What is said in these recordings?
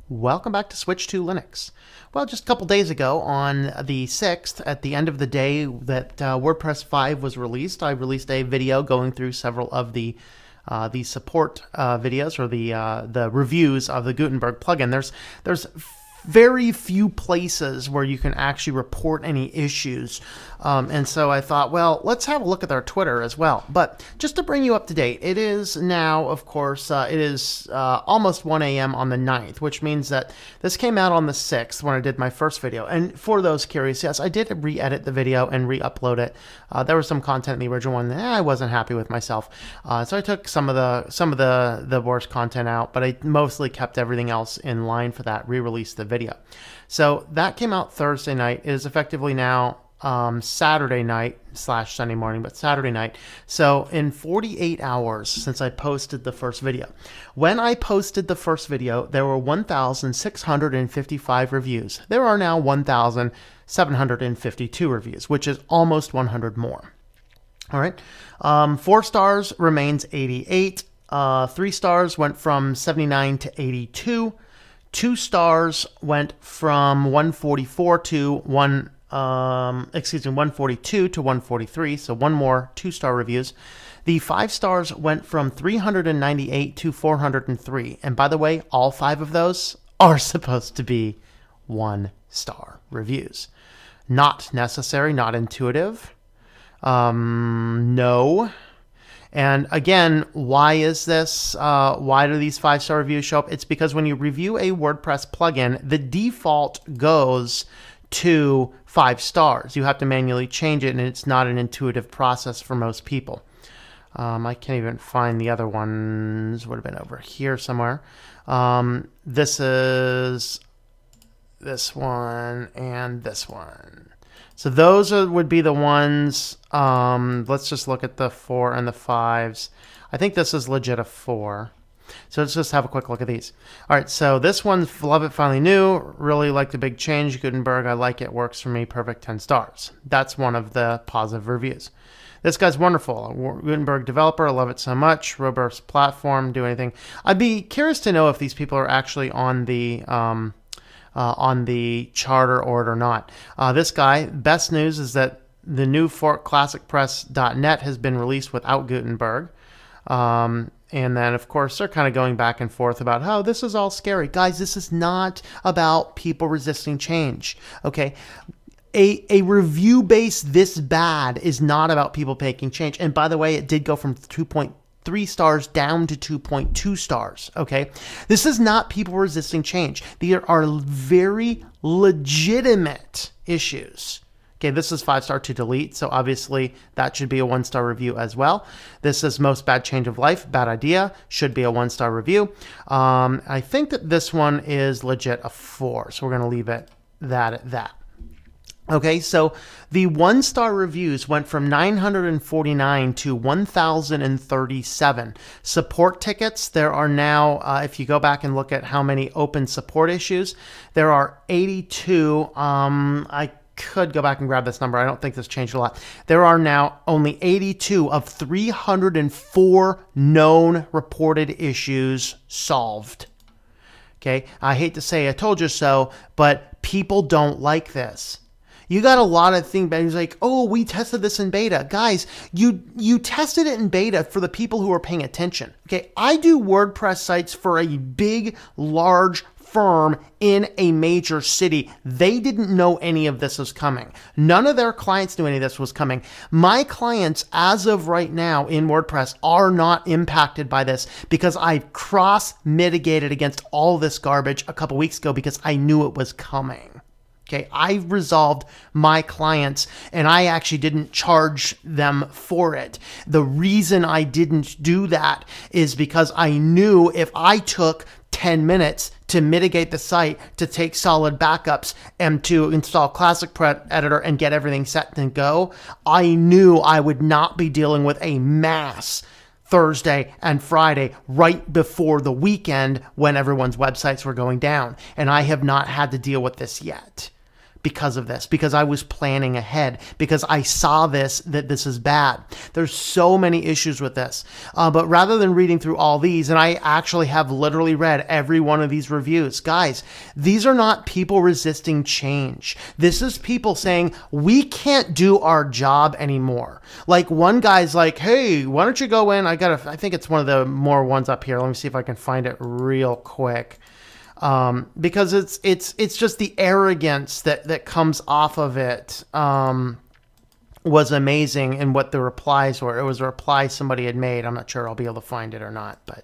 Welcome back to Switch2Linux. Well, just a couple days ago, on the 6th, at the end of the day that WordPress 5 was released, I released a video going through several of the support videos, or the reviews of the Gutenberg plugin. There's very few places where you can actually report any issues. And so I thought, well, let's have a look at our Twitter as well. But just to bring you up to date, it is now, of course, it is almost 1 a.m. on the 9th, which means that this came out on the 6th when I did my first video. And for those curious, yes, I did re-edit the video and re-upload it. There was some content in the original one that I wasn't happy with myself. So I took some of the worst content out, but I mostly kept everything else in line for that, re-released the video. So that came out Thursday night. It is effectively now Saturday night / Sunday morning, but Saturday night. So in 48 hours since I posted the first video. When I posted the first video, there were 1,655 reviews. There are now 1,752 reviews, which is almost 100 more. All right. 4 stars remains 88. 3 stars went from 79 to 82. 2 stars went from 144 to 142 to 143, so one more 2-star reviews. The 5 stars went from 398 to 403, and by the way, all 5 of those are supposed to be 1-star reviews. Not necessary, not intuitive. No. And again, why is this? Why do these 5-star reviews show up? It's because when you review a WordPress plugin, the default goes to 5 stars. You have to manually change it, and it's not an intuitive process for most people. I can't even find the other ones. Would have been over here somewhere. This is this one and this one. So those would be the ones. Let's just look at the 4 and the 5s. I think this is legit a 4. So let's just have a quick look at these. All right, so this one, love it, finally new. Really like the big change. Gutenberg, I like it, works for me, perfect, 10 stars. That's one of the positive reviews. This guy's wonderful. Gutenberg developer, I love it so much. Robust platform, do anything. I'd be curious to know if these people are actually on the charter or not. This guy, best news is that the new fork classicpress.net has been released without Gutenberg. And then, of course, they're kind of going back and forth about how this is all scary. Guys, this is not about people resisting change, okay? A review base this bad is not about people making change. And by the way, it did go from 2.3 stars down to 2.2 stars, okay? This is not people resisting change. These are very legitimate issues. Okay, this is 5-star to delete, so obviously that should be a 1-star review as well. This is most bad change of life, bad idea, should be a 1-star review. I think that this one is legit a 4, so we're going to leave it at that. Okay, so the 1-star reviews went from 949 to 1,037. Support tickets, there are now, if you go back and look at how many open support issues, there are 82. I could go back and grab this number. I don't think this changed a lot. There are now only 82 of 304 known reported issues solved. Okay, I hate to say I told you so, but people don't like this. You got a lot of things, but he's like, oh, we tested this in beta. Guys, you tested it in beta for the people who are paying attention. Okay, I do WordPress sites for a big, large firm in a major city. They didn't know any of this was coming. None of their clients knew any of this was coming. My clients, as of right now in WordPress, are not impacted by this because I cross-mitigated against all this garbage a couple weeks ago because I knew it was coming. Okay, I resolved my clients and I actually didn't charge them for it. The reason I didn't do that is because I knew if I took 10 minutes to mitigate the site, to take solid backups, and to install Classic Editor and get everything set and go, I knew I would not be dealing with a mass Thursday and Friday right before the weekend when everyone's websites were going down. And I have not had to deal with this yet. because of this, because I was planning ahead, because I saw that this is bad. There's so many issues with this. But rather than reading through all these, and I actually have literally read every one of these reviews, guys, these are not people resisting change. This is people saying, we can't do our job anymore. Like one guy's like, hey, why don't you go in? I think it's one of the more ones up here. Let me see if I can find it real quick. Because it's just the arrogance that comes off of it, was amazing in what the replies were. It was a reply somebody had made. I'm not sure I'll be able to find it or not, but,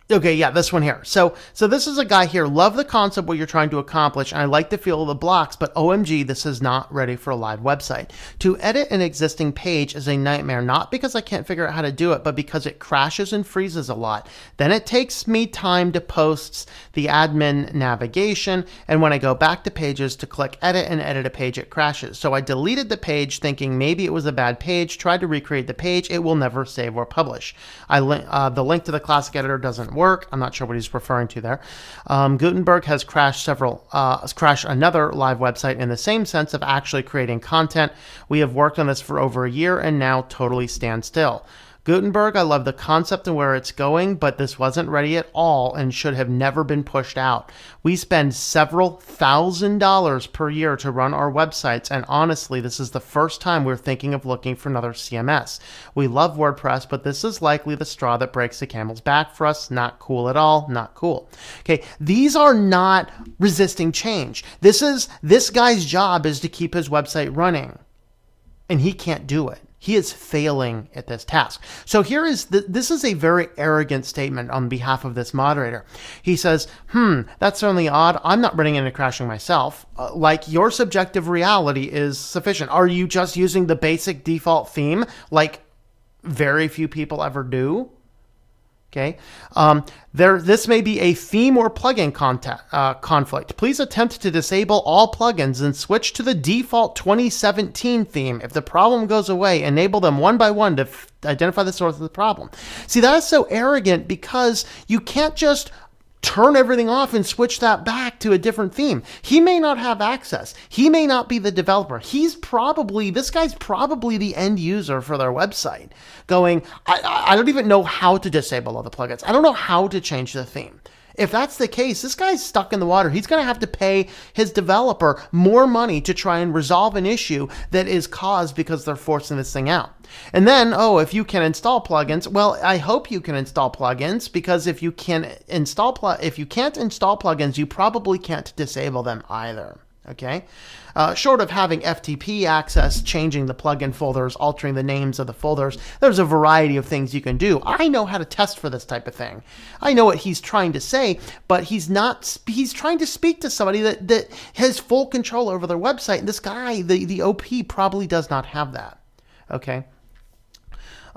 okay, yeah, this one here. So this is a guy here. Love the concept, what you're trying to accomplish, and I like the feel of the blocks, but OMG, this is not ready for a live website. To edit an existing page is a nightmare, not because I can't figure out how to do it, but because it crashes and freezes a lot. Then it takes me time to post the admin navigation, and when I go back to pages to click edit and edit a page, it crashes. So I deleted the page thinking maybe it was a bad page, tried to recreate the page, it will never save or publish. The link to the classic editor doesn't work. I'm not sure what he's referring to there. Gutenberg has crashed another live website in the same sense of actually creating content. We have worked on this for over a year and now totally stand still. Gutenberg, I love the concept and where it's going, but this wasn't ready at all and should have never been pushed out. We spend several $1,000s per year to run our websites, and honestly, this is the first time we're thinking of looking for another CMS. We love WordPress, but this is likely the straw that breaks the camel's back for us. Not cool at all. Not cool. Okay, these are not resisting change. This guy's job is to keep his website running, and he can't do it. He is failing at this task. So here is this is a very arrogant statement on behalf of this moderator. He says, that's certainly odd. I'm not running into crashing myself. Like your subjective reality is sufficient. Are you just using the basic default theme like very few people ever do? Okay. This may be a theme or plugin conflict. Please attempt to disable all plugins and switch to the default 2017 theme. If the problem goes away, enable them one by one to identify the source of the problem. See, that is so arrogant because you can't just turn everything off and switch that back to a different theme. He may not have access. He may not be the developer. This guy's probably the end user for their website going, I don't even know how to disable all the plugins. I don't know how to change the theme. If that's the case, this guy's stuck in the water. He's going to have to pay his developer more money to try and resolve an issue that is caused because they're forcing this thing out. And then, if you can install plugins, well, I hope you can install plugins, because if you can't install plugins, you probably can't disable them either. Okay, short of having FTP access, changing the plugin folders, altering the names of the folders, there's a variety of things you can do. I know how to test for this type of thing. I know what he's trying to say, but he's trying to speak to somebody that has full control over their website. And this guy, the OP, probably does not have that. Okay.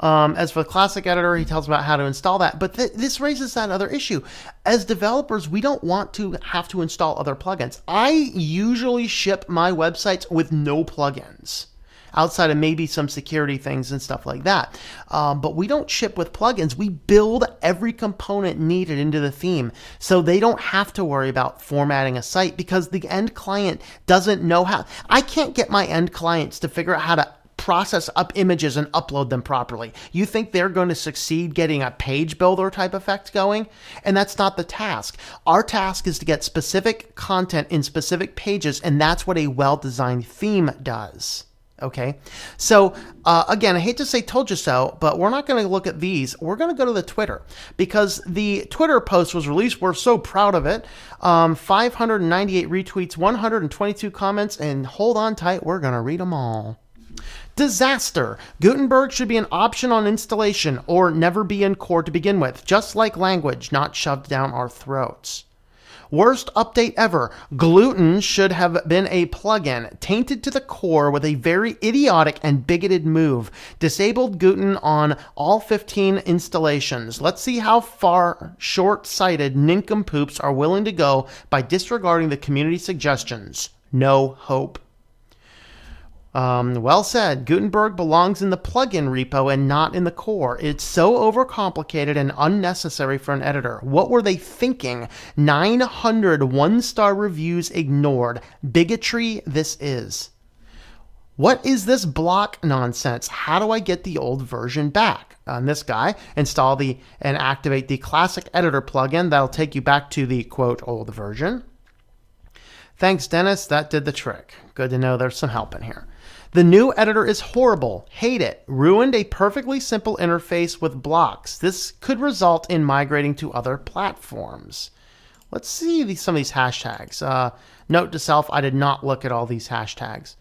As for the classic editor, he tells about how to install that. But this raises that other issue. As developers, we don't want to have to install other plugins. I usually ship my websites with no plugins, outside of maybe some security things and stuff like that. But we don't ship with plugins. We build every component needed into the theme, so they don't have to worry about formatting a site, because the end client doesn't know how. I can't get my end clients to figure out how to process up images and upload them properly. You think they're going to succeed getting a page builder type effect going? And that's not the task. Our task is to get specific content in specific pages, and that's what a well-designed theme does. Okay, so again, I hate to say told you so, but we're not going to look at these. We're going to go to the Twitter, because the Twitter post was released. We're so proud of it. 598 retweets, 122 comments, and hold on tight, we're going to read them all. Disaster. Gutenberg should be an option on installation or never be in core to begin with, just like language, not shoved down our throats. Worst update ever. Gluten should have been a plugin, tainted to the core with a very idiotic and bigoted move. Disabled Guten on all 15 installations. Let's see how far short-sighted nincompoops are willing to go by disregarding the community suggestions. No hope. Well said. Gutenberg belongs in the plugin repo and not in the core. It's so overcomplicated and unnecessary for an editor. What were they thinking? 900 one-star reviews ignored. Bigotry this is. What is this block nonsense? How do I get the old version back? On this guy, install and activate the classic editor plugin. That'll take you back to the quote old version. Thanks, Dennis. That did the trick. Good to know there's some help in here. The new editor is horrible. Hate it. Ruined a perfectly simple interface with blocks. This could result in migrating to other platforms. Let's see some of these hashtags. Note to self, I did not look at all these hashtags.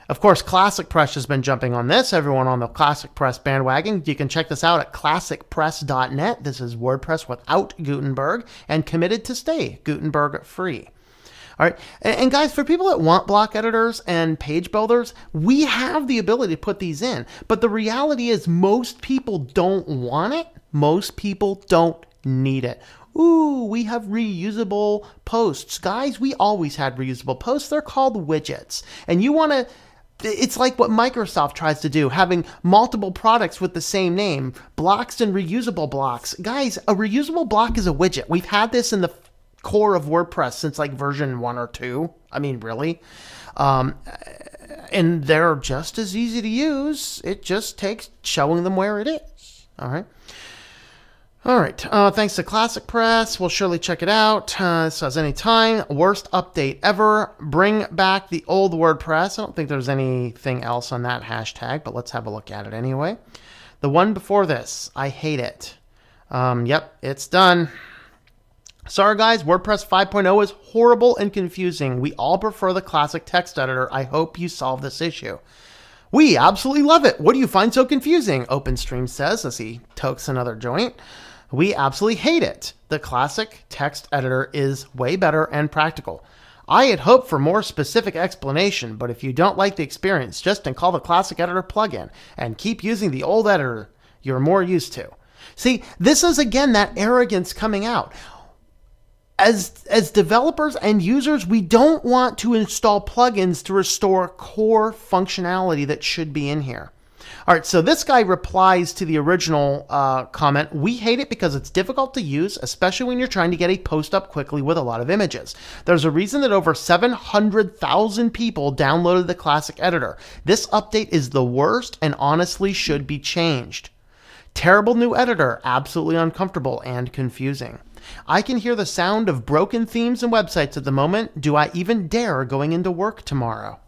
Of course, Classic Press has been jumping on this. Everyone on the Classic Press bandwagon, you can check this out at classicpress.net. This is WordPress without Gutenberg and committed to stay Gutenberg free. All right. And guys, for people that want block editors and page builders, we have the ability to put these in. But the reality is most people don't want it. Most people don't need it. Ooh, we have reusable posts. Guys, we always had reusable posts. They're called widgets. And you want to... It's like what Microsoft tries to do, having multiple products with the same name, blocks and reusable blocks. Guys, a reusable block is a widget. We've had this in the core of WordPress since like version 1 or 2. I mean, really. And they're just as easy to use. It just takes showing them where it is. All right. All right. Thanks to Classic Press. We'll surely check it out. This says anytime. Worst update ever. Bring back the old WordPress. I don't think there's anything else on that hashtag, but let's have a look at it anyway. The one before this. I hate it. Yep, it's done. Sorry guys, WordPress 5.0 is horrible and confusing. We all prefer the classic text editor. I hope you solve this issue. We absolutely love it. What do you find so confusing? OpenStream says as he tokes another joint. We absolutely hate it. The classic text editor is way better and practical. I had hoped for more specific explanation, but if you don't like the experience, just install the classic editor plugin and keep using the old editor you're more used to. See, this is again that arrogance coming out. As developers and users, we don't want to install plugins to restore core functionality that should be in here. All right, so this guy replies to the original comment. We hate it because it's difficult to use, especially when you're trying to get a post up quickly with a lot of images. There's a reason that over 700,000 people downloaded the classic editor. This update is the worst and honestly should be changed. Terrible new editor, absolutely uncomfortable and confusing. I can hear the sound of broken themes and websites at the moment. Do I even dare going into work tomorrow?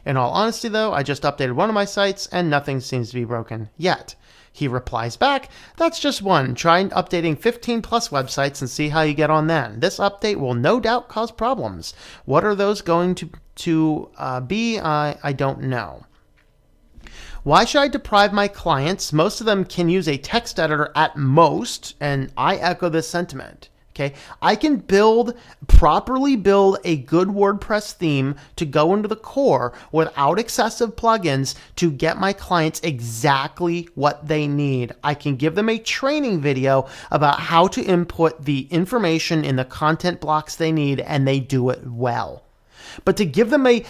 In all honesty, though, I just updated one of my sites and nothing seems to be broken yet. He replies back, that's just one. Try updating 15 plus websites and see how you get on then. This update will no doubt cause problems. What are those going to be? I don't know. Why should I deprive my clients? Most of them can use a text editor at most, and I echo this sentiment. Okay, I can properly build a good WordPress theme to go into the core without excessive plugins to get my clients exactly what they need. I can give them a training video about how to input the information in the content blocks they need, and they do it well. But to give them a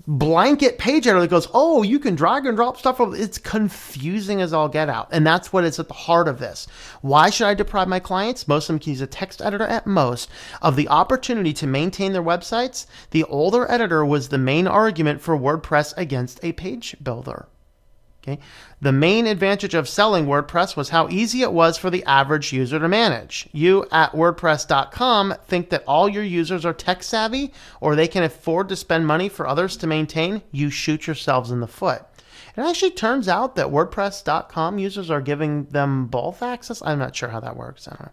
blanket page editor that goes, oh, you can drag and drop stuff, it's confusing as all get out. And that's what is at the heart of this. Why should I deprive my clients? Most of them can use a text editor at most of the opportunity to maintain their websites. The older editor was the main argument for WordPress against a page builder. Okay. The main advantage of selling WordPress was how easy it was for the average user to manage. You at WordPress.com think that all your users are tech savvy or they can afford to spend money for others to maintain? You shoot yourselves in the foot. It actually turns out that WordPress.com users are giving them both access. I'm not sure how that works. I don't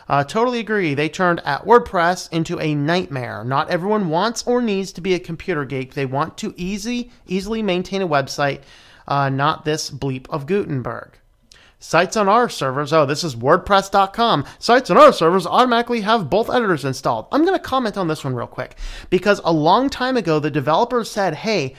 know. Totally agree. They turned at WordPress into a nightmare. Not everyone wants or needs to be a computer geek. They want to easily maintain a website. Not this bleep of Gutenberg. Sites on our servers, oh, this is WordPress.com. Sites on our servers automatically have both editors installed. I'm going to comment on this one real quick because a long time ago, the developers said, hey,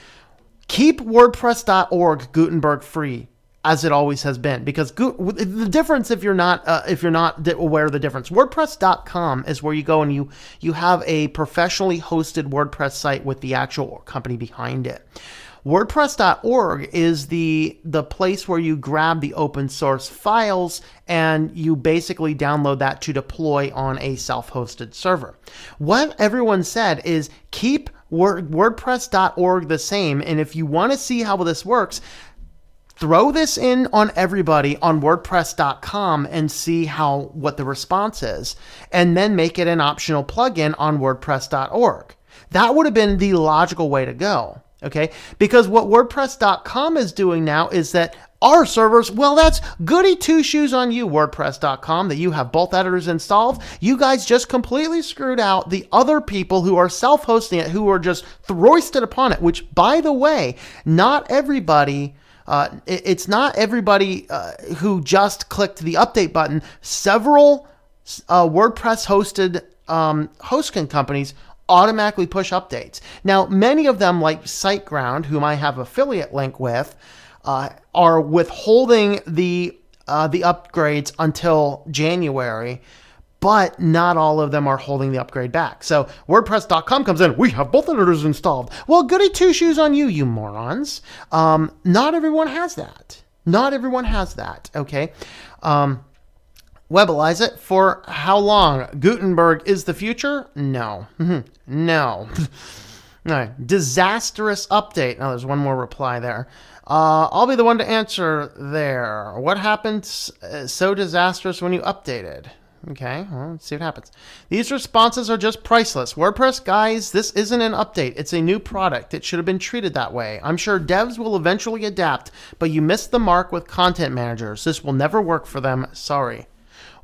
keep WordPress.org Gutenberg free. as it always has been, because the difference, if you're not aware of the difference, WordPress.com is where you go and you have a professionally hosted WordPress site with the actual company behind it. WordPress.org is the place where you grab the open source files and you basically download that to deploy on a self-hosted server. What everyone said is keep WordPress.org the same, and if you want to see how this works, throw this in on everybody on WordPress.com and see what the response is, and then make it an optional plugin on WordPress.org. That would have been the logical way to go, okay? Because what WordPress.com is doing now is that our servers, well, that's goody two-shoes on you, WordPress.com, that you have both editors installed. You guys just completely screwed out the other people who are self-hosting it, who are just foisted upon it, which, by the way, not everybody... it's not everybody who just clicked the update button. Several WordPress hosted hosting companies automatically push updates. Now, many of them, like SiteGround, whom I have affiliate link with, are withholding the upgrades until January. But not all of them are holding the upgrade back. So WordPress.com comes in, we have both editors installed. Well, goody two-shoes on you, you morons. Not everyone has that. Not everyone has that, okay? Webilize it for how long? Gutenberg is the future? No. No. All right. Disastrous update. Now, there's one more reply there. I'll be the one to answer there. What happened so disastrous when you updated? Okay, well, let's see what happens. These responses are just priceless. WordPress, guys, this isn't an update. It's a new product. It should have been treated that way. I'm sure devs will eventually adapt, but you missed the mark with content managers. This will never work for them. Sorry.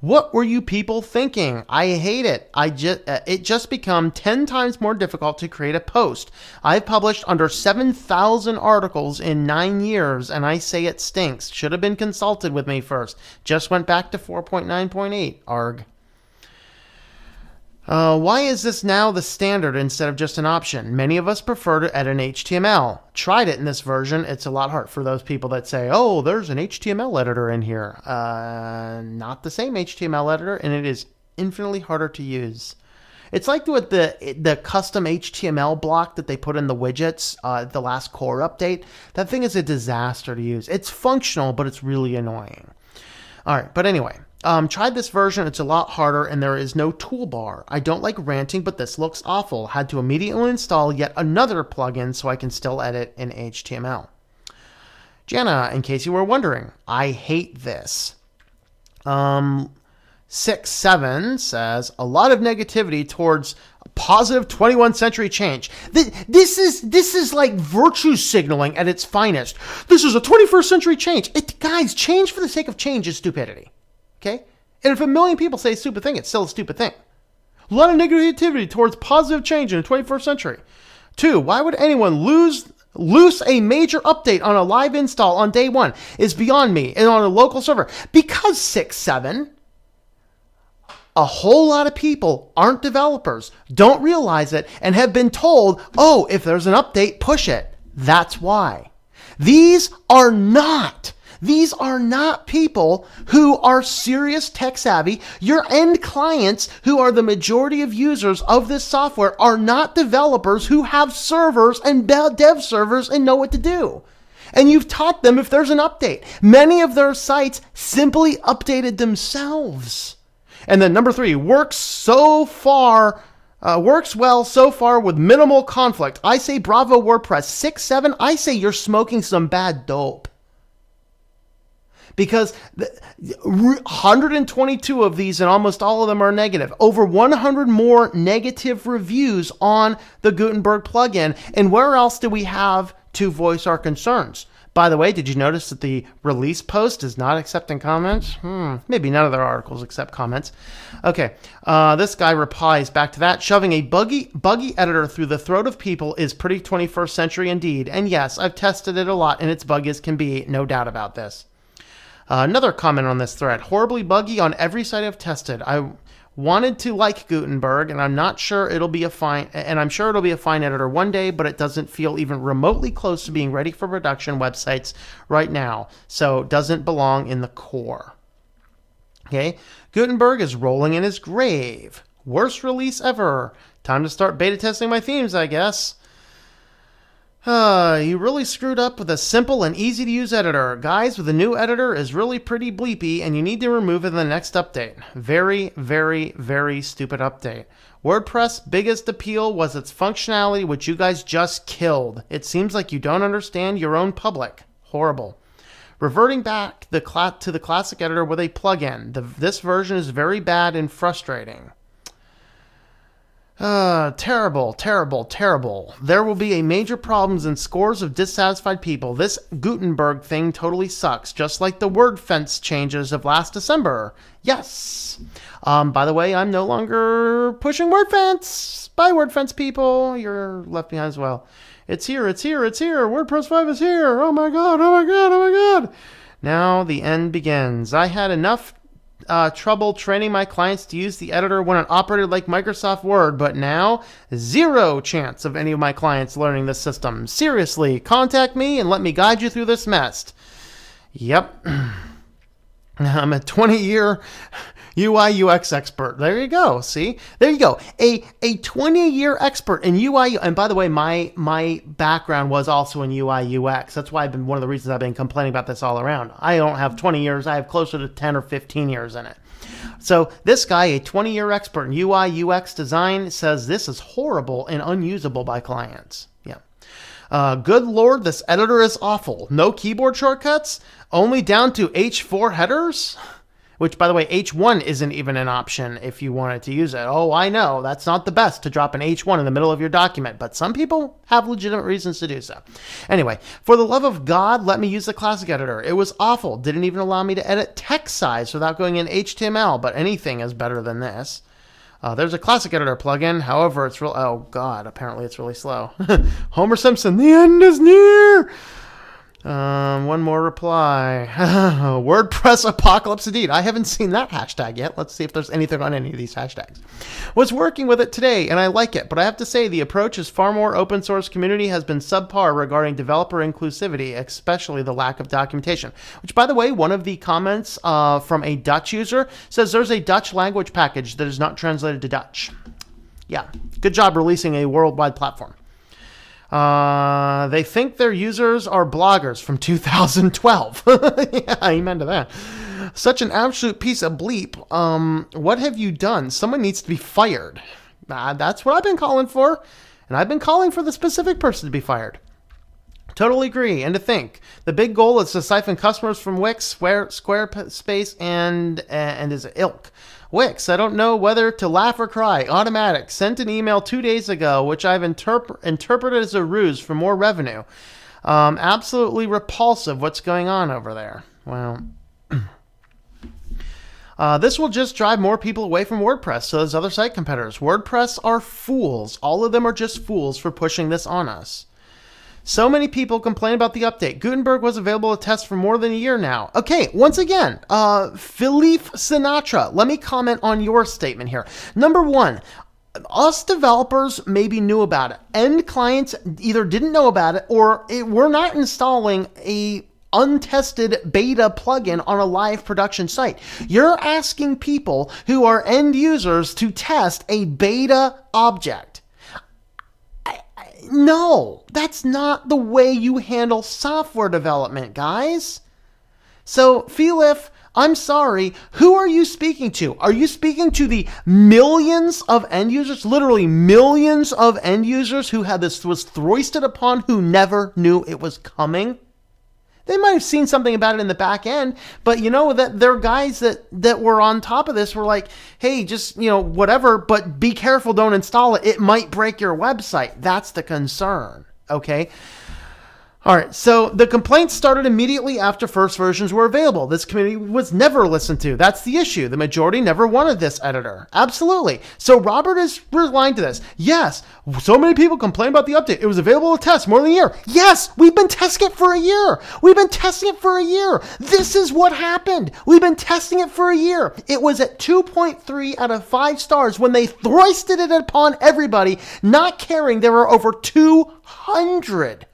What were you people thinking? I hate it. It just become 10 times more difficult to create a post. I've published under 7,000 articles in 9 years, and I say it stinks. Should have been consulted with me first. Just went back to 4.9.8. Arg. Why is this now the standard instead of just an option? Many of us prefer to edit in HTML. Tried it in this version. It's a lot hard for those people that say, oh, there's an HTML editor in here. Not the same HTML editor, and it is infinitely harder to use. It's like with the custom HTML block that they put in the widgets, the last core update. That thing is a disaster to use. It's functional, but it's really annoying. All right, but anyway. Tried this version. It's a lot harder, and there is no toolbar. I don't like ranting, but this looks awful. Had to immediately install yet another plugin so I can still edit in HTML. Jana, in case you were wondering, I hate this. 6-7 says, a lot of negativity towards positive 21st century change. This is like virtue signaling at its finest. This is a 21st century change. Guys, change for the sake of change is stupidity. Okay? And if a million people say a stupid thing, it's still a stupid thing. A lot of negativity towards positive change in the 21st century. 2, why would anyone loose a major update on a live install on day 1 is beyond me and on a local server. Because 6-7, a whole lot of people aren't developers, don't realize it, and have been told, oh, if there's an update, push it. That's why. These are not people who are serious tech savvy. Your end clients, who are the majority of users of this software, are not developers who have servers and dev servers and know what to do. And you've taught them if there's an update. Many of their sites simply updated themselves. And then number 3, works well so far with minimal conflict. I say bravo WordPress. 6-7, I say you're smoking some bad dope. Because 122 of these, and almost all of them are negative. Over 100 more negative reviews on the Gutenberg plugin. And where else do we have to voice our concerns? By the way, did you notice that the release post is not accepting comments? Maybe none of their articles accept comments. Okay, this guy replies back to that. Shoving a buggy editor through the throat of people is pretty 21st century indeed. And yes, I've tested it a lot, and it's buggy as can be, no doubt about this. Another comment on this thread. Horribly buggy on every site I've tested. I wanted to like Gutenberg, and I'm not sure it'll be a fine, and I'm sure it'll be a fine editor one day, but it doesn't feel even remotely close to being ready for production websites right now. So it doesn't belong in the core. Okay, Gutenberg is rolling in his grave. Worst release ever. Time to start beta testing my themes, I guess. You really screwed up with a simple and easy to use editor. Guys, with a new editor is really pretty bleepy and you need to remove it in the next update. Very, very, very stupid update. WordPress' biggest appeal was its functionality, which you guys just killed. It seems like you don't understand your own public. Horrible. Reverting back to the classic editor with a plugin. This version is very bad and frustrating. Terrible, terrible, terrible. There will be a major problems and scores of dissatisfied people. This Gutenberg thing totally sucks, just like the WordFence changes of last December. Yes. By the way, I'm no longer pushing WordFence. Bye, WordFence people. You're left behind as well. It's here, it's here, it's here. WordPress 5 is here. Oh my god, oh my god, oh my god. Now the end begins. I had enough trouble training my clients to use the editor when it operated like Microsoft Word, but now zero chance of any of my clients learning this system. Seriously, contact me and let me guide you through this mess. Yep. I'm a 20-year UI UX expert. There you go. See? There you go. A 20-year expert in UI. And by the way, my background was also in UI UX. That's why one of the reasons I've been complaining about this all around. I don't have 20 years. I have closer to 10 or 15 years in it. So this guy, a 20-year expert in UI UX design, says this is horrible and unusable by clients. Yeah. Good Lord, this editor is awful. No keyboard shortcuts? Only down to H4 headers? Which, by the way, H1 isn't even an option if you wanted to use it. Oh, I know. That's not the best to drop an H1 in the middle of your document, but some people have legitimate reasons to do so. Anyway, for the love of God, let me use the classic editor. It was awful. Didn't even allow me to edit text size without going in HTML, but anything is better than this. There's a classic editor plugin. However, it's real. Oh, God. Apparently, it's really slow. Homer Simpson, the end is near. One more reply. WordPress apocalypse indeed. I haven't seen that hashtag yet. Let's see if there's anything on any of these hashtags. Was working with it today and I like it, but I have to say the approach is far more open source community has been subpar regarding developer inclusivity, especially the lack of documentation. Which, by the way, one of the comments from a Dutch user says there's a Dutch language package that is not translated to Dutch. Yeah, good job releasing a worldwide platform. They think their users are bloggers from 2012. Yeah, amen to that. Such an absolute piece of bleep. What have you done? Someone needs to be fired. That's what I've been calling for. And I've been calling for the specific person to be fired. Totally agree. And to think, the big goal is to siphon customers from Wix, Squarespace, and his ilk. Wix, I don't know whether to laugh or cry. Automatic. Sent an email 2 days ago, which I've interpreted as a ruse for more revenue. Absolutely repulsive what's going on over there. Well, this will just drive more people away from WordPress, so those other site competitors. WordPress are fools. All of them are just fools for pushing this on us. So many people complain about the update. Gutenberg was available to test for more than a year now. Okay, once again, Philippe Sinatra, let me comment on your statement here. Number one, us developers maybe knew about it. End clients either didn't know about it or we're not installing a untested beta plugin on a live production site. You're asking people who are end users to test a beta object. No, that's not the way you handle software development, guys. So, Philip, I'm sorry, who are you speaking to? Are you speaking to the millions of end users, literally millions of end users who had this was foisted upon who never knew it was coming? They might have seen something about it in the back end, but you know that there are guys that were on top of this were like, hey, just, you know, whatever, but be careful, don't install it. It might break your website. That's the concern, okay? All right, so the complaints started immediately after first versions were available. This community was never listened to. That's the issue. The majority never wanted this editor. Absolutely. So Robert is relying to this. Yes, so many people complain about the update. It was available to test more than a year. Yes, we've been testing it for a year. We've been testing it for a year. This is what happened. We've been testing it for a year. It was at 2.3 out of 5 stars when they thrusted it upon everybody, not caring there were over 200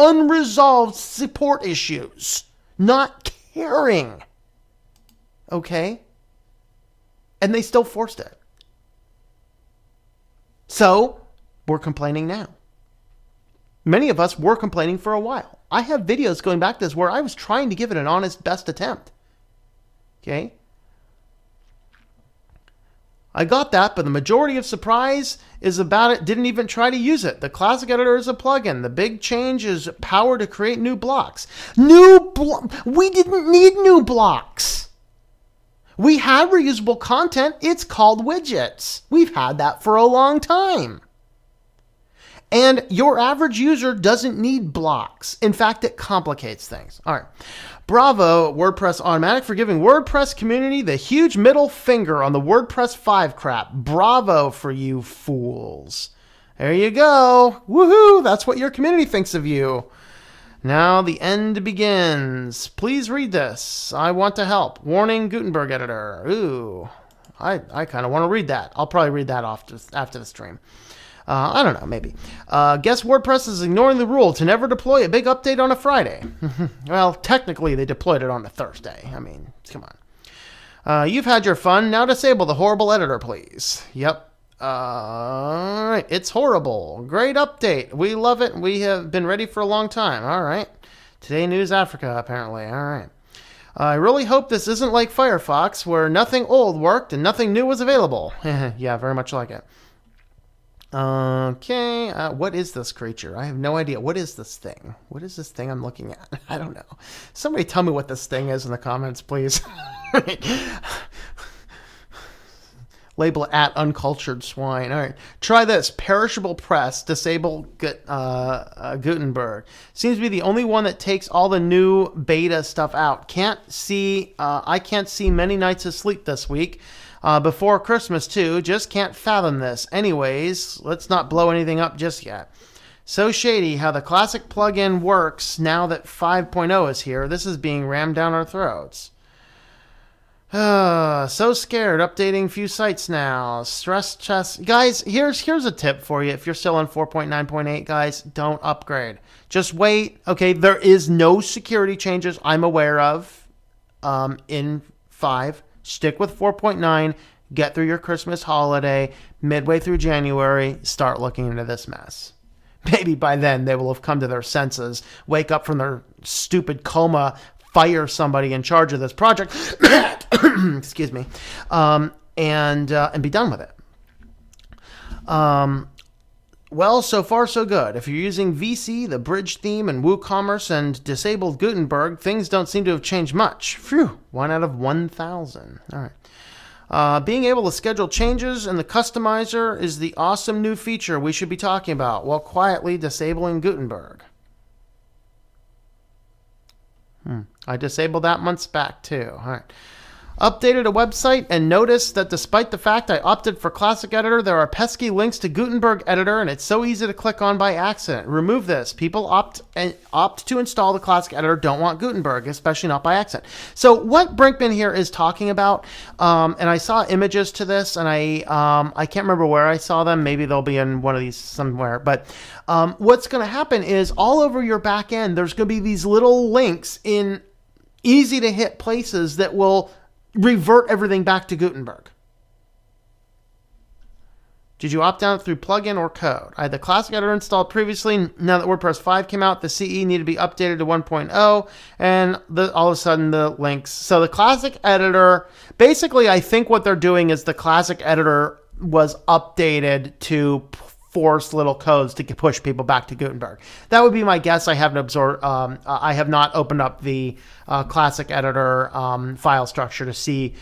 unresolved support issues, not caring. Okay? And they still forced it. So, we're complaining now. Many of us were complaining for a while. I have videos going back to this where I was trying to give it an honest best attempt. Okay? I got that, but the majority of surprise is about it didn't even try to use it. The classic editor is a plugin. The big change is power to create new blocks. We didn't need new blocks. We had reusable content. It's called widgets. We've had that for a long time. And your average user doesn't need blocks. In fact, it complicates things. All right. Bravo, WordPress Automatic, for giving WordPress community the huge middle finger on the WordPress 5 crap. Bravo for you fools. There you go. Woohoo! That's what your community thinks of you. Now the end begins. Please read this. I want to help. Warning, Gutenberg editor. Ooh, I kind of want to read that. I'll probably read that after the stream. I don't know, maybe. Guess WordPress is ignoring the rule to never deploy a big update on a Friday. Well, technically, they deployed it on a Thursday. I mean, come on. You've had your fun. Now disable the horrible editor, please. Yep. All right. It's horrible. Great update. We love it. We have been ready for a long time. All right. Today News Africa, apparently. All right. I really hope this isn't like Firefox, where nothing old worked and nothing new was available. Yeah, very much like it. Okay, what is this creature? I have no idea. What is this thing? What is this thing I'm looking at? I don't know. Somebody tell me what this thing is in the comments, please. Label it at uncultured swine. All right, try this. Perishable press, disable Gutenberg. Seems to be the only one that takes all the new beta stuff out. I can't see many nights of sleep this week. Before Christmas, too. Just can't fathom this. Anyways, let's not blow anything up just yet. So shady how the classic plugin works now that 5.0 is here. This is being rammed down our throats. So scared. Updating few sites now. Stress test. Guys, here's a tip for you. If you're still on 4.9.8, guys, don't upgrade. Just wait. Okay, there is no security changes I'm aware of in 5. Stick with 4.9, get through your Christmas holiday, midway through January, start looking into this mess. Maybe by then they will have come to their senses, wake up from their stupid coma, fire somebody in charge of this project, excuse me, and be done with it. Well, so far so good. If you're using VC, the bridge theme, and WooCommerce, and disabled Gutenberg, things don't seem to have changed much. Phew, 1 out of 1,000. All right. Being able to schedule changes in the customizer is the awesome new feature we should be talking about while quietly disabling Gutenberg. I disabled that months back too. All right. Updated a website and noticed that despite the fact I opted for Classic Editor, there are pesky links to Gutenberg Editor, and it's so easy to click on by accident. Remove this. People opt to install the Classic Editor, don't want Gutenberg, especially not by accident. So what Brinkman here is talking about, and I saw images to this, and I can't remember where I saw them. Maybe they'll be in one of these somewhere. But what's going to happen is all over your back end, there's going to be these little links in easy to hit places that will revert everything back to Gutenberg. Did you opt out through plugin or code? I had the Classic Editor installed previously. Now that WordPress 5 came out, the CE needed to be updated to 1.0, and all of a sudden the links. So the Classic Editor, basically I think what they're doing is the Classic Editor was updated to force little codes to push people back to Gutenberg. That would be my guess. I haven't I have not opened up the classic editor file structure to see,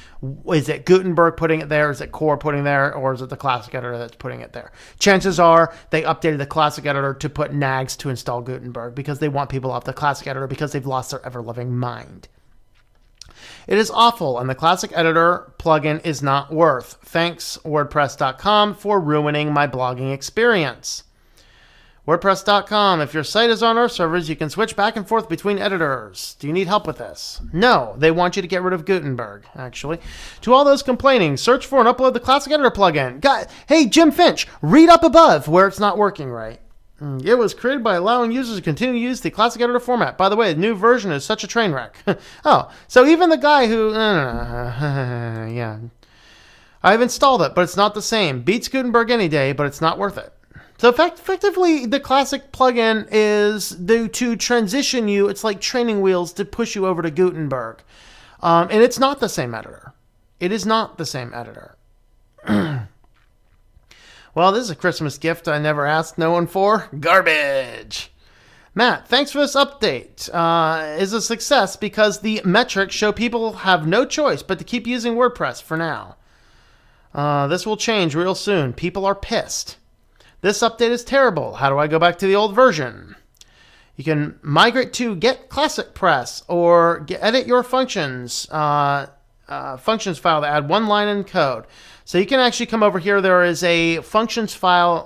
is it Gutenberg putting it there, is it Core putting it there, or is it the classic editor that's putting it there? Chances are they updated the classic editor to put nags to install Gutenberg because they want people off the classic editor because they've lost their ever-loving mind. It is awful, and the classic editor plugin is not worth. Thanks, WordPress.com, for ruining my blogging experience. WordPress.com, if your site is on our servers, you can switch back and forth between editors. Do you need help with this? No, they want you to get rid of Gutenberg, actually. To all those complaining, search for and upload the classic editor plugin. Hey, Jim Finch, read up above where it's not working right. It was created by allowing users to continue to use the classic editor format. By the way, the new version is such a train wreck. Oh, so even the guy who... yeah. I've installed it, but it's not the same. Beats Gutenberg any day, but it's not worth it. So effectively, the classic plugin is to transition you. It's like training wheels to push you over to Gutenberg. And it's not the same editor. It is not the same editor. Well, this is a Christmas gift I never asked no one for. Garbage. Matt, thanks for this update. Is a success because the metrics show people have no choice but to keep using WordPress for now. This will change real soon. People are pissed. This update is terrible. How do I go back to the old version? You can migrate to Get Classic Press or edit your functions functions file to add one line in code. So you can actually come over here. There is a functions file,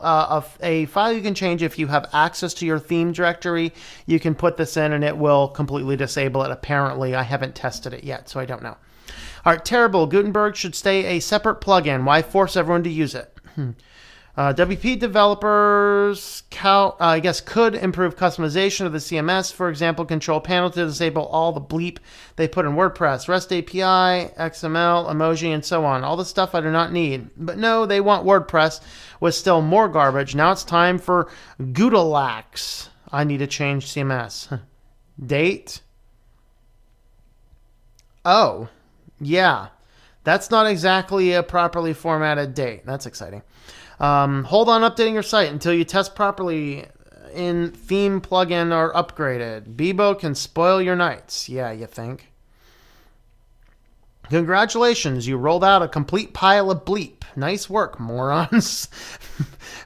a file you can change if you have access to your theme directory. You can put this in and it will completely disable it. Apparently, I haven't tested it yet, so I don't know. All right, terrible. Gutenberg should stay a separate plugin. Why force everyone to use it? WP developers, I guess, could improve customization of the CMS. For example, control panel to disable all the bleep they put in WordPress, REST API, XML, emoji, and so on. All the stuff I do not need. But no, they want WordPress with still more garbage. Now it's time for Gutelax. I need to change CMS. Date. Oh, yeah. That's not exactly a properly formatted date. That's exciting. Hold on updating your site until you test properly in theme plugin or upgraded. Bebo can spoil your nights. Yeah, you think? Congratulations, you rolled out a complete pile of bleep. Nice work, morons.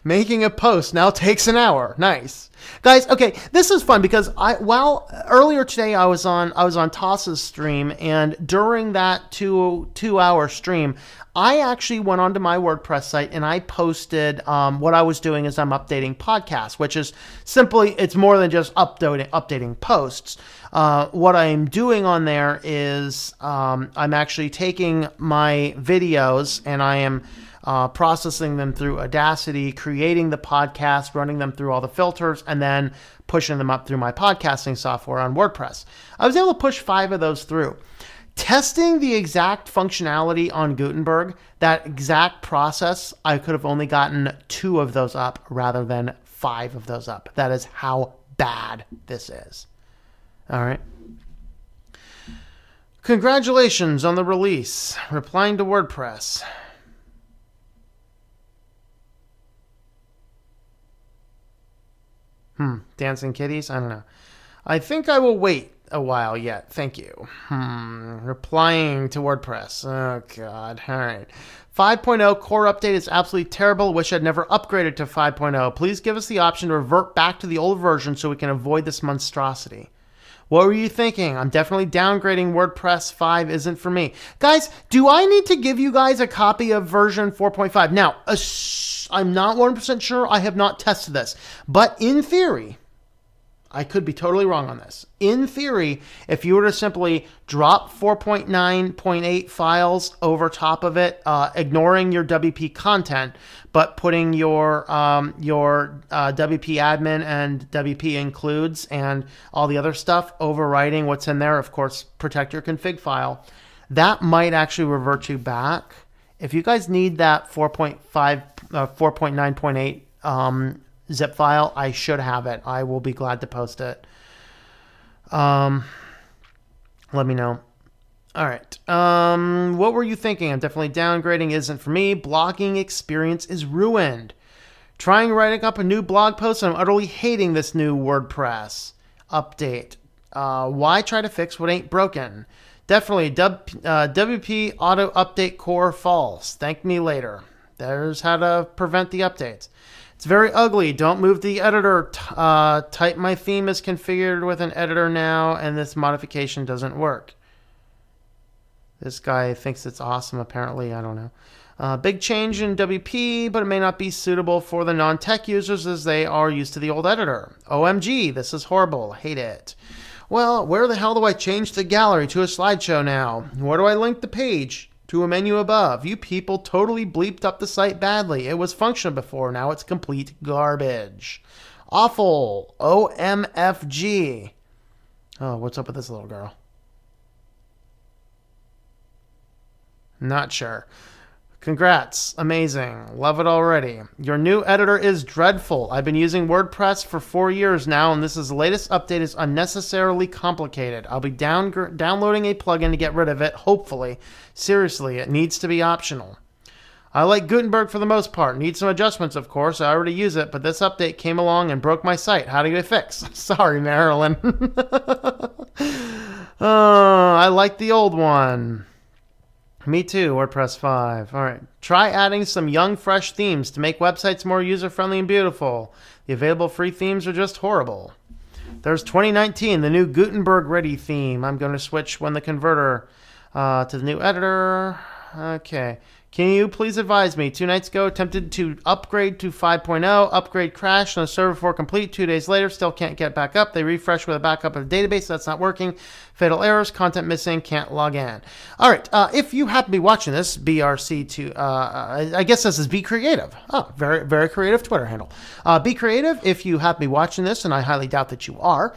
Making a post now takes an hour. Nice. Guys, okay, this is fun because earlier today I was on Toss's stream, and during that two-hour stream, I actually went onto my WordPress site and I posted what I was doing is I'm updating podcasts, which is simply, it's more than just updating posts. What I'm doing on there is I'm actually taking my videos and I am processing them through Audacity, creating the podcast, running them through all the filters, and then pushing them up through my podcasting software on WordPress. I was able to push 5 of those through. Testing the exact functionality on Gutenberg, that exact process, I could have only gotten 2 of those up rather than 5 of those up. That is how bad this is. All right. Congratulations on the release. Replying to WordPress. Dancing kitties? I don't know. I think I will wait a while yet. Thank you. Replying to WordPress. Oh, God. All right. 5.0 core update is absolutely terrible. Wish I'd never upgraded to 5.0. Please give us the option to revert back to the old version so we can avoid this monstrosity. What were you thinking? I'm definitely downgrading. WordPress 5 isn't for me. Guys, do I need to give you guys a copy of version 4.5? Now, I'm not 100% sure. I have not tested this. But in theory, I could be totally wrong on this. In theory, if you were to simply drop 4.9.8 files over top of it, ignoring your WP content, but putting your WP admin and WP includes and all the other stuff, overwriting what's in there, of course, protect your config file, that might actually revert you back. If you guys need that 4.9.8 zip file, I should have it. I will be glad to post it. Let me know. All right. What were you thinking? I'm definitely downgrading. Isn't for me. Blogging experience is ruined. Trying writing up a new blog post, and I'm utterly hating this new WordPress update. Why try to fix what ain't broken? Definitely WP auto update core false. Thank me later. There's how to prevent the updates. It's very ugly. Don't move the editor. Type my theme is configured with an editor now, and this modification doesn't work. This guy thinks it's awesome, apparently. I don't know. Big change in WP, but it may not be suitable for the non-tech users as they are used to the old editor. OMG, this is horrible. Hate it. Well, where the hell do I change the gallery to a slideshow now? Where do I link the page to a menu above? You people totally bleeped up the site badly. It was functional before. Now it's complete garbage. Awful. OMFG. Oh, what's up with this little girl? Not sure. Congrats. Amazing. Love it already. Your new editor is dreadful. I've been using WordPress for 4 years now, and this is the latest update is unnecessarily complicated. I'll be downloading a plugin to get rid of it, hopefully. Seriously, it needs to be optional. I like Gutenberg for the most part. Need some adjustments, of course. I already use it, but this update came along and broke my site. How do you fix? Sorry, Marilyn. I like the old one. Me too, WordPress 5. All right. Try adding some young, fresh themes to make websites more user-friendly and beautiful. The available free themes are just horrible. There's 2019, the new Gutenberg ready theme. I'm going to switch when the converter to the new editor. Okay. Can you please advise me? 2 nights ago, attempted to upgrade to 5.0. Upgrade crashed on the server for complete. 2 days later, still can't get back up. They refresh with a backup of the database. That's not working. Fatal errors, content missing, can't log in. All right. If you happen to be watching this, BRC2, I guess this is Be Creative. Oh, very, very creative Twitter handle. Be Creative, if you happen to be watching this, and I highly doubt that you are,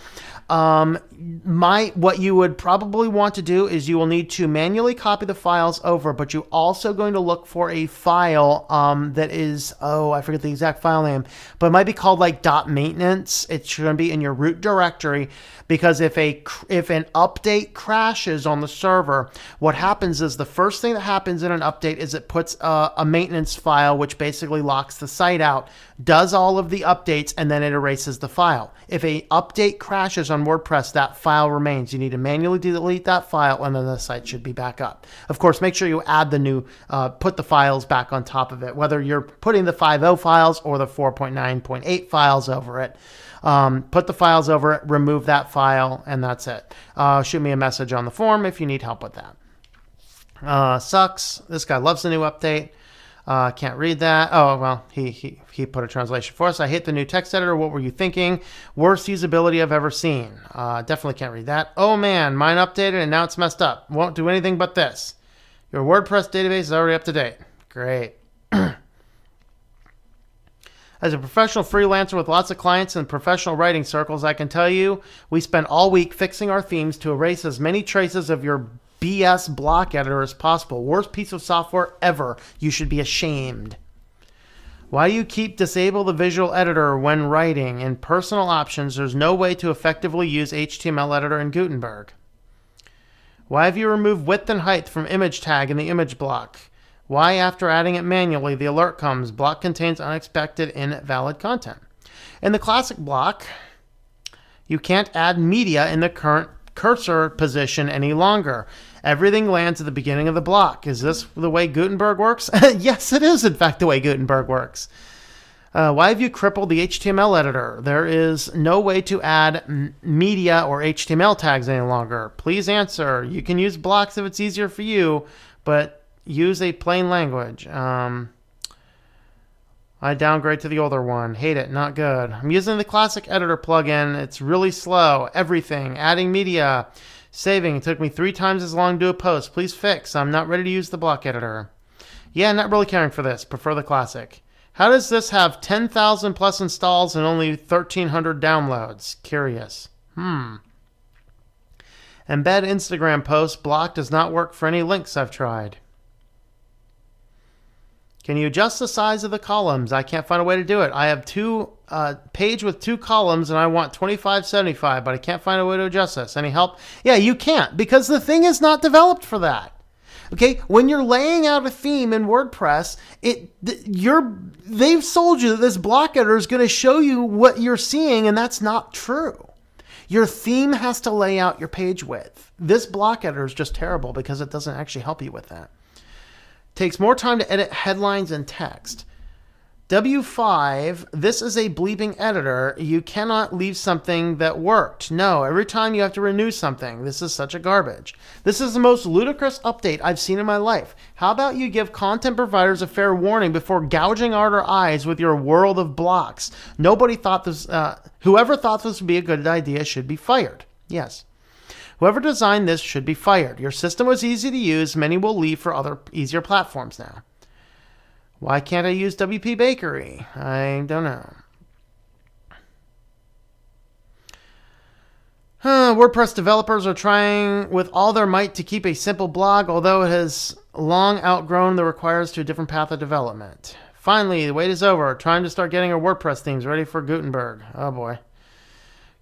what you would probably want to do is you will need to manually copy the files over, but you're also going to look for a file that is, I forget the exact file name, but it might be called like .maintenance. It's going to be in your root directory, because if an update crashes on the server, what happens is the first thing that happens in an update is it puts a maintenance file, which basically locks the site out, does all of the updates, and then it erases the file. If a update crashes on WordPress, that file remains. You need to manually delete that file, and then the site should be back up. Of course, make sure you add the new, put the files back on top of it, whether you're putting the 5.0 files or the 4.9.8 files over it. Put the files over it, remove that file, and that's it. Shoot me a message on the forum if you need help with that. Sucks. This guy loves the new update. Can't read that. Oh, well, he put a translation for us. I hate the new text editor. What were you thinking? Worst usability I've ever seen. Definitely can't read that. Oh, man, mine updated and now it's messed up. Won't do anything but this. Your WordPress database is already up to date. Great. As a professional freelancer with lots of clients in professional writing circles, I can tell you we spend all week fixing our themes to erase as many traces of your BS block editor as possible. Worst piece of software ever. You should be ashamed. Why do you keep disable the visual editor when writing? In personal options, there's no way to effectively use HTML editor in Gutenberg. Why have you removed width and height from image tag in the image block? Why, after adding it manually, the alert comes, block contains unexpected invalid content. In the classic block, you can't add media in the current cursor position any longer. Everything lands at the beginning of the block. Is this the way Gutenberg works? Yes, it is, in fact, the way Gutenberg works. Why have you crippled the HTML editor? There is no way to add media or HTML tags any longer. Please answer. You can use blocks if it's easier for you, but use a plain language. I downgrade to the older one. Hate it. Not good. I'm using the classic editor plugin. It's really slow. Everything. Adding media. Saving. It took me 3 times as long to do a post. Please fix. I'm not ready to use the block editor. Yeah, not really caring for this. Prefer the classic. How does this have 10,000 plus installs and only 1,300 downloads? Curious. Embed Instagram post. Block does not work for any links I've tried. Can you adjust the size of the columns? I can't find a way to do it. I have page with 2 columns and I want 2575, but I can't find a way to adjust this. Any help? Yeah, you can't, because the thing is not developed for that. Okay, when you're laying out a theme in WordPress, they've sold you that this block editor is going to show you what you're seeing, and that's not true. Your theme has to lay out your page width. This block editor is just terrible because it doesn't actually help you with that. It takes more time to edit headlines and text. W5, this is a bleeping editor. You cannot leave something that worked. No, every time you have to renew something. This is such a garbage. This is the most ludicrous update I've seen in my life. How about you give content providers a fair warning before gouging out our eyes with your world of blocks? Nobody thought this, whoever thought this would be a good idea should be fired. Yes. Whoever designed this should be fired. Your system was easy to use. Many will leave for other easier platforms now. Why can't I use WP Bakery? I don't know. WordPress developers are trying with all their might to keep a simple blog, although it has long outgrown the requires to a different path of development. Finally, the wait is over. Time to start getting our WordPress themes ready for Gutenberg. Oh boy.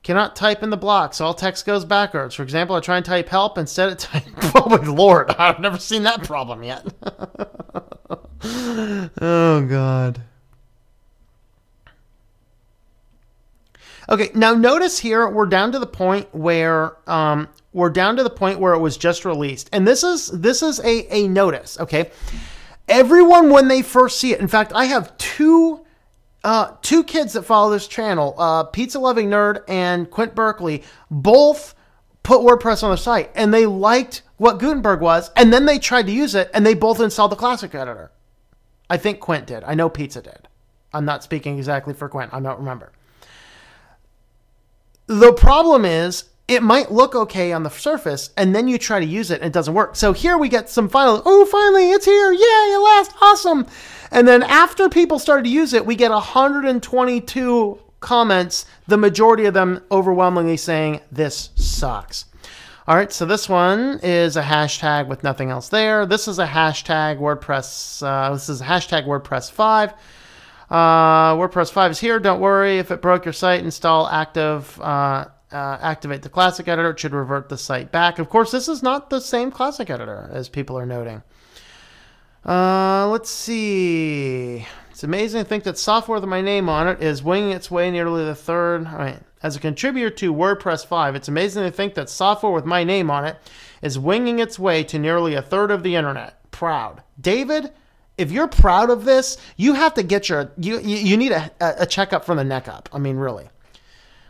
Cannot type in the blocks. All text goes backwards. For example, I try and type help. Instead it types... Oh my Lord. I've never seen that problem yet. Oh God. Okay, now notice here we're down to the point where it was just released. And this is a notice, okay? Everyone when they first see it. In fact, I have two kids that follow this channel, Pizza Loving Nerd and Quint Berkeley, both put WordPress on their site, and they liked what Gutenberg was, and then they tried to use it, and they both installed the classic editor. I think Quint did. I know Pizza did. I'm not speaking exactly for Quint. I don't remember. The problem is, it might look okay on the surface, and then you try to use it, and it doesn't work. So here we get some finally, it's here. Yay, at last. Awesome. And then after people started to use it, we get 122 comments, the majority of them overwhelmingly saying, this sucks. All right, so this one is a hashtag with nothing else there. This is a hashtag WordPress. This is a hashtag WordPress 5. WordPress 5 is here. Don't worry. If it broke your site, install activate the classic editor. It should revert the site back. Of course, this is not the same classic editor as people are noting. Let's see. It's amazing to think that software with my name on it is winging its way nearly the third. All right. As a contributor to WordPress 5, it's amazing to think that software with my name on it is winging its way to nearly a third of the internet. Proud. David, if you're proud of this, you have to get you need a checkup from the neck up. I mean, really.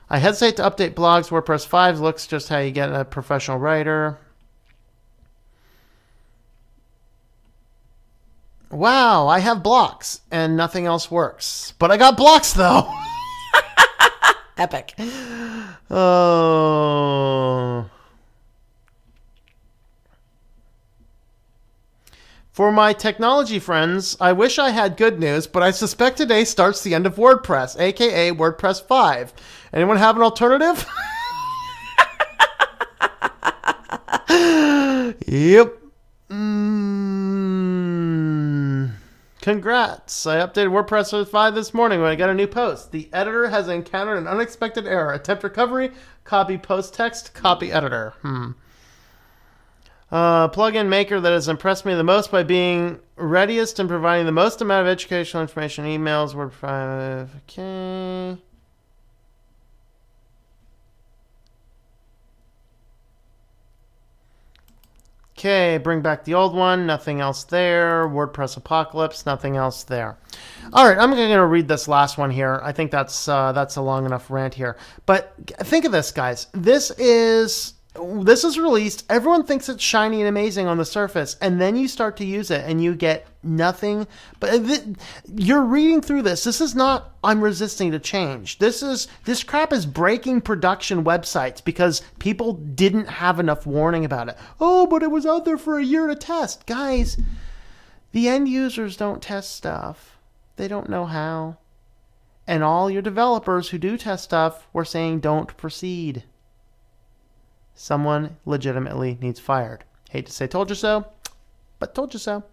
I hesitate to update blogs. WordPress 5 looks just how you get a professional writer. Wow, I have blocks and nothing else works. But I got blocks though. Epic. Oh. For my technology friends, I wish I had good news, but I suspect today starts the end of WordPress, aka WordPress 5. Anyone have an alternative? Yep. Congrats. I updated WordPress 5 this morning when I got a new post. The editor has encountered an unexpected error. Attempt recovery, copy post text, copy editor. Plugin maker that has impressed me the most by being readiest and providing the most amount of educational information. Emails, WordPress 5. Okay. Okay, bring back the old one. Nothing else there. WordPress Apocalypse. Nothing else there. All right, I'm going to read this last one here. I think that's a long enough rant here. But think of this, guys. This is released. Everyone thinks it's shiny and amazing on the surface, and then you start to use it, and you get nothing. But you're reading through this. This is not I'm resisting to change. This crap is breaking production websites because people didn't have enough warning about it. Oh, but it was out there for a year to test. Guys, the end users don't test stuff. They don't know how. And all your developers who do test stuff were saying don't proceed. Someone legitimately needs fired. Hate to say told you so, but told you so.